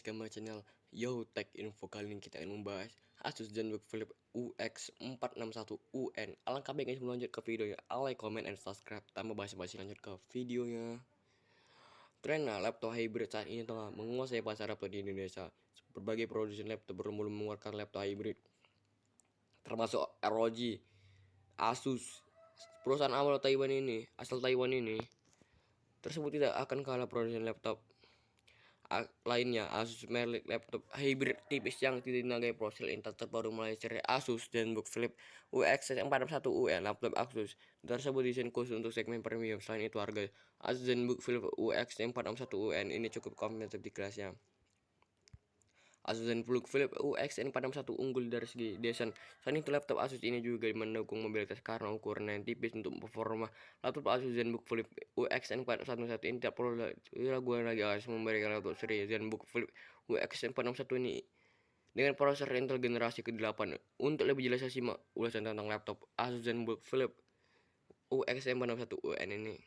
Kembali channel Yo Tech Info. Kali ini kita akan membahas Asus ZenBook Flip UX 461 UN. Alangkah baiknya sebelum lanjut ke videonya, like, comment, and subscribe. Tanpa basi-basi lanjut ke videonya. Tren laptop hybrid saat ini tengah menguasai pasar laptop di Indonesia. Berbagai produsen laptop bermula mengeluarkan laptop hybrid, termasuk ROG, Asus. Perusahaan asal Taiwan ini tersebut tidak akan kalah produsen laptop lainnya. Asus merek laptop hybrid tipis yang ditenagai prosesor Intel terbaru mulai seri Asus ZenBook Flip UX 461 UN. Laptop Asus tersebut desain khusus untuk segmen premium. Selain itu, harga Asus ZenBook Flip UX 461 UN ini cukup kompetitif di kelasnya. Asus ZenBook Flip UX N461 unggul dari segi desain. Selain itu, laptop Asus ini juga mendukung mobilitas karena ukuran yang tipis untuk performa. Laptop Asus ZenBook Flip UX N461 ini tidak perlu diragukan lagi. Asus memberikan laptop seri ZenBook Flip UX N461 ini dengan prosesor Intel generasi ke-8. Untuk lebih jelas, simak ulasan tentang laptop Asus ZenBook Flip UX N461 UN ini.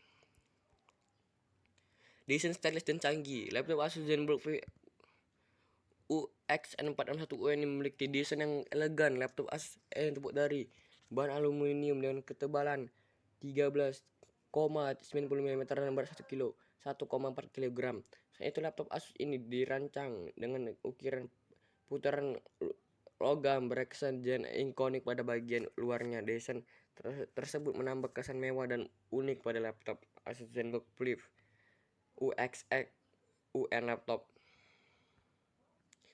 Desain stylish dan canggih, laptop Asus ZenBook Flip UX N461 UN memiliki desain yang elegan. Laptop Asus yang terbuat dari bahan aluminium dengan ketebalan 13,90 mm dan berat 1 kg 1,4 kg. Selain itu, laptop Asus ini dirancang dengan ukiran putaran logam bereksen dan ikonik pada bagian luarnya. Desain tersebut menambah kesan mewah dan unik pada laptop Asus ZenBook Flip UX UN laptop.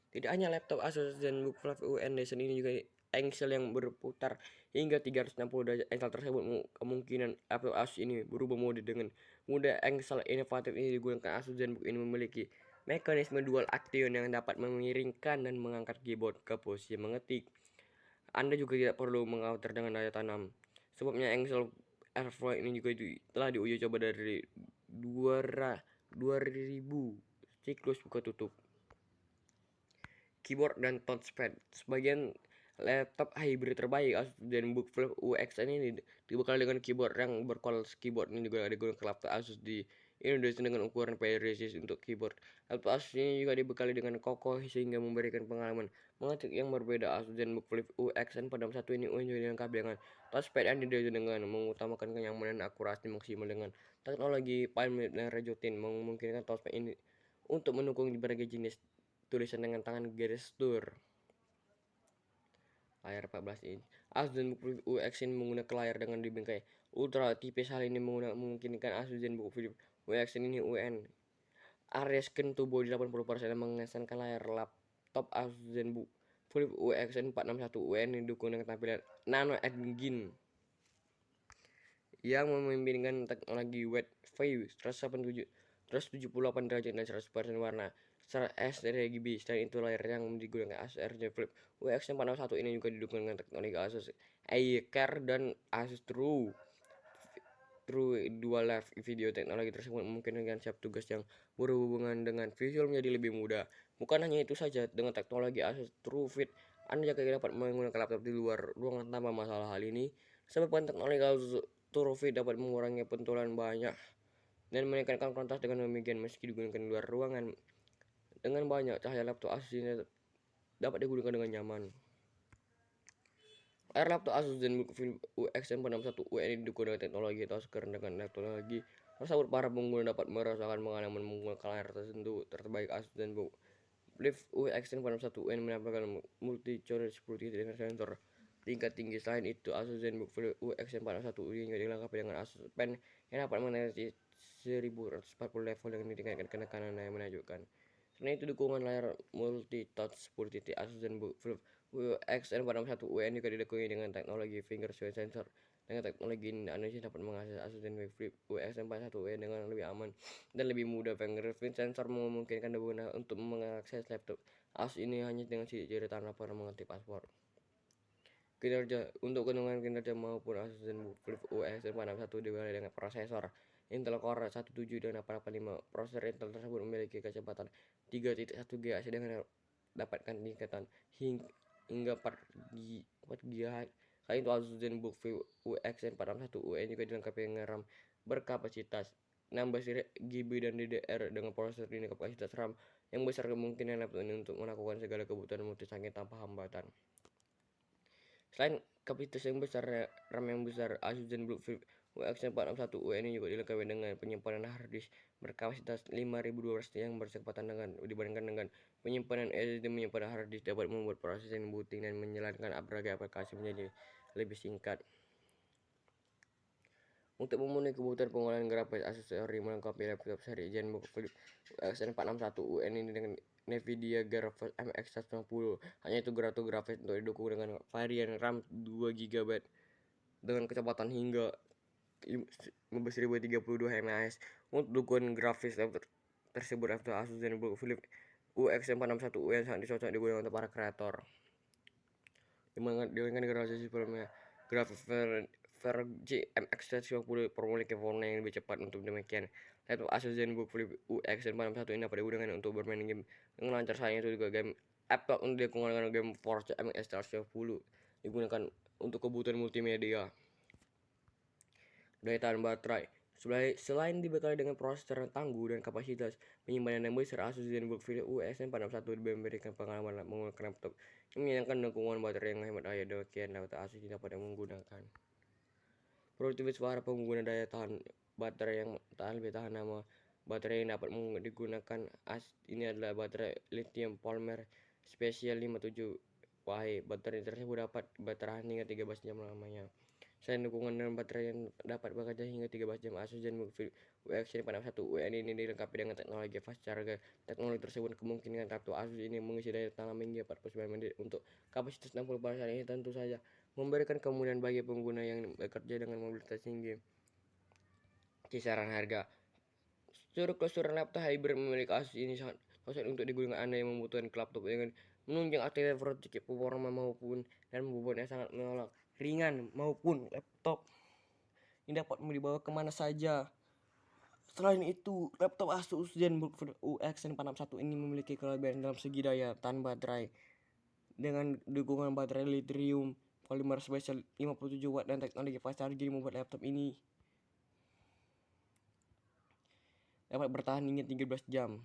Tidak hanya laptop Asus ZenBook Flip UN, desain ini juga engsel yang berputar hingga 360 derajat. Engsel tersebut kemungkinan laptop Asus ini berubah mode dengan mudah. Engsel inovatif ini digunakan Asus ZenBook ini memiliki mekanisme dual action yang dapat memiringkan dan mengangkat keyboard ke posisi mengetik. Anda juga tidak perlu mengouter dengan daya tanam. Sebabnya engsel airflow ini juga telah diuji coba dari 2000 siklus buka tutup. Keyboard dan touchpad. Sebagian laptop hybrid terbaik Asus ZenBook Flip UX ini dibekali dengan keyboard yang berkualitas. Keyboard ini juga digunakan laptop Asus di Indonesia dengan ukuran presisi untuk keyboard. Laptop Asus ini juga dibekali dengan kokoh sehingga memberikan pengalaman mengetik yang berbeda. Asus ZenBook Flip UX N461 ini dilengkapi dengan touchpad yang didesain dengan mengutamakan kenyamanan dan akurasi maksimal dengan teknologi Palm dan Rejotin, memungkinkan touchpad ini untuk mendukung berbagai jenis tulisan dengan tangan gestur. Layar 14 inch. Asus ZenBook Flip UX ini menggunakan layar dengan dibingkai ultra tipis. Hal ini memungkinkan Asus ZenBook Flip UX ini UN area scan tubuh di 80% dan mengesankan layar laptop Asus ZenBook Flip UX 461 UN ini didukung dengan tampilan Nano Engine yang membimbingkan teknologi Wet View 178 derajat dan 100% warna sRGB. Selain itu, layar yang digunakan Asus ROG Flip UX 461 ini juga didukung dengan teknologi Asus iCare dan Asus True Dual Live Video. Teknologi tersebut memungkinkan siap tugas yang berhubungan dengan visual menjadi lebih mudah. Bukan hanya itu saja, dengan teknologi Asus True Fit, Anda juga dapat menggunakan laptop di luar ruangan tanpa masalah. Hal ini sebabkan teknologi Asus True Fit dapat mengurangi pentulan banyak dan meningkatkan kontras dengan demikian meski digunakan di luar ruangan dengan banyak cahaya. Laptop Asus ini dapat digunakan dengan nyaman. Layar laptop Asus ZenBook Flip UX N461 UN ini didukung dengan teknologi touchscreen. Dengan teknologi tersebut, para pengguna dapat merasakan pengalaman menggunakan layar terbaik. Asus ZenBook Flip UX N461 UN menampilkan multi-core 10 titik dengan sensor tingkat tinggi. Selain itu, Asus ZenBook Flip UX N461 ini juga dilengkapi dengan Asus Pen yang dapat mendeteksi 1140 level dengan meningkatkan penekanan yang menunjukkan. Selain itu, dukungan layar multi-touch 10 titik. Asus ZenBook Flip UX N461 UN juga didukung dengan teknologi fingerprint sensor. Dengan teknologi ini, Anda dapat mengakses Asus ZenBook Flip UX N461 UN dengan lebih aman dan lebih mudah. Fingerprint sensor memungkinkan pengguna untuk mengakses laptop Asus ini hanya dengan ciri tanpa perlu mengetik password. Kinerja. Untuk kandungan kinerja maupun Asus ZenBook Flip UX N461 dibekali dengan prosesor Intel Core i7 dan 885. Prosesor Intel tersebut memiliki kecepatan 3.1 GHz dengan dapatkan tingkatan hingga 4 GHz. Selain itu, Asus ZenBook Flip UX N461 UN juga dilengkapi dengan RAM berkapasitas 16 GB dan DDR dengan prosesor dengan kapasitas RAM yang besar kemungkinan laptop ini untuk melakukan segala kebutuhan multitasking tanpa hambatan. Selain kapasitas yang besar, RAM yang besar, Asus ZenBook Flip UX461U ini juga dilengkapi dengan penyimpanan harddisk berkapasitas 5200 yang berkecepatan dibandingkan dengan penyimpanan SSD. Penyimpanan harddisk dapat membuat proses booting dan menjalankan berbagai aplikasi menjadi lebih singkat. Untuk memenuhi kebutuhan pengolahan grafis, Asus ROG melengkapi laptop seri ZenBook Flip UX461U ini dengan Nvidia GeForce MX 190. Hanya itu, grafis untuk didukung dengan varian RAM 2 GB dengan kecepatan hingga 1032 mAh. Untuk dukungan grafis laptop tersebut, Asus ZenBook Flip UX461U yang sangat cocok digunakan untuk para kreator. Dibandingkan generasi sebelumnya, grafis RG MX 190 memiliki warna yang lebih cepat. Untuk demikian, laptop Asus ZenBook Flip UX461 ini dapat digunakan untuk bermain game dengan lancar. Selain itu juga game Apple untuk digunakan game Forza MX 190 digunakan untuk kebutuhan multimedia. Daya tahan baterai. Selain dibekali dengan prosesor yang tangguh dan kapasitas penyimpanan yang besar, Asus ZenBook Flip UX461 memberikan pengalaman menggunakan laptop yang menyediakan dukungan baterai yang hemat daya. Demikian laptop Asus ini dapat menggunakan produktivitas para pengguna. Daya tahan baterai yang lebih tahan lama. Baterai yang dapat digunakan ini adalah baterai lithium polymer spesial 57Wh. Baterai tersebut dapat bertahan hingga 13 jam lamanya. Selain dukungan dan baterai yang dapat bekerja hingga 13 jam, Asus ZenBook Flip UX461U ini dilengkapi dengan teknologi fast charger. Teknologi tersebut kemungkinan laptop Asus ini mengisi daya tahan hingga 49 menit. Untuk kapasitas 60% ini tentu saja memberikan kemudahan bagi pengguna yang bekerja dengan mobilitas tinggi. Kisaran harga. Seluruh keseluruhan laptop hybrid memiliki Asus ini sangat cocok untuk digunakan Anda yang membutuhkan laptop dengan menunjang aktivitas produktif performa maupun dan bobotnya sangat menolak, ringan, maupun laptop ini dapat dibawa kemana saja. Selain itu, laptop Asus ZenBook UX461 ini memiliki kelebihan dalam segi daya tahan baterai dengan dukungan baterai lithium polymer spesial 57 watt dan teknologi fast charging membuat laptop ini dapat bertahan hingga 13 jam.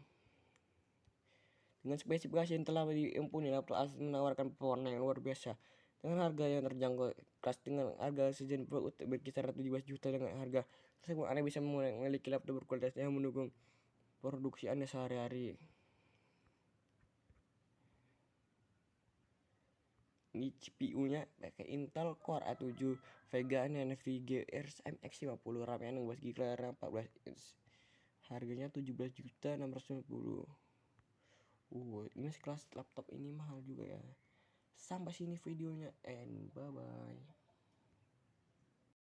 Dengan spesifikasi yang telah diimpuni, laptop Asus menawarkan pewarna yang luar biasa dengan harga yang terjangkau. Kelas dengan harga season Pro berkisar 17 juta. Dengan harga tersebut, Anda bisa memiliki laptop berkualitas yang mendukung produksi Anda sehari-hari. Ini CPU-nya pakai Intel Core i7 Vega Nvidia RTX MX 50, RAM-nya 16GB, RAM 14 inch. Harganya 17.690. Ini sekelas laptop ini mahal juga ya. Sampai sini videonya, and bye bye.